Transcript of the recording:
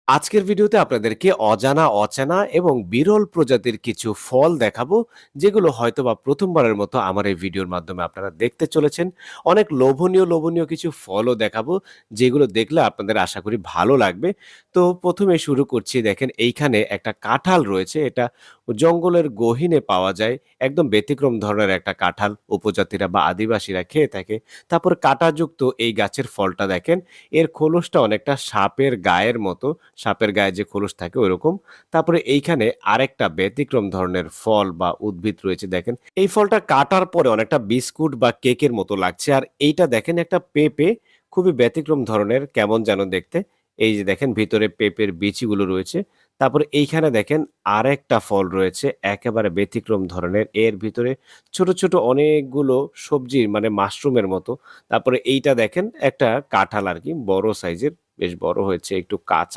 আজকের ভিডিওতে আপনাদেরকে অজানা, অচেনা এবং বিরল প্রজাতির কিছু ফল দেখাবো, যেগুলো হয়তোবা প্রথমবারের মতো আমার এই ভিডিওর মাধ্যমে আপনারা দেখতে চলেছেন। অনেক লোভনীয় কিছু ফলও দেখাবো, যেগুলো দেখলে আপনাদের আশা করি ভালো লাগবে। তো ১ম এ শুরু করছি দেখেন এইখানে একটা কাঁঠাল রয়েছে। এটা জঙ্গলের গহীনে পাওয়া যায়। একদম ব্যতিক্রম ধরনের একটা কাঁঠাল উপজাতিরা বা আদিবাসীরা খেয়ে থাকে। তারপর কাঁটাযুক্ত এই গাছের ফলটা দেখেন, এর খোলসটা অনেকটা সাপের গায়ের মতো। সাপের গায়ে যে খোলস থাকে ওইরকম। তারপরে এইখানে আরেকটা ব্যতিক্রম ধরনের ফল বা উদ্ভিদ রয়েছে দেখেন। এই ফলটা কাটার পরে অনেকটা বিস্কুট বা কেকের মতো লাগছে। আর এইটা দেখেন একটা পেঁপে, খুবই ব্যতিক্রম ধরনের কেমন যেন দেখতে। এই যে দেখেন ভিতরে পেঁপের বিচিগুলো রয়েছে। তারপরে এইখানে দেখেন আরেকটা ফল রয়েছে একেবারে ব্যতিক্রম ধরনের। এর ভিতরে ছোট অনেকগুলো সবজি মানে মাশরুমের মতো। তারপরে এইটা দেখেন একটা কাঁঠাল আরকি বড় সাইজের, বেশ বড় হয়েছে, একটু কাঁচা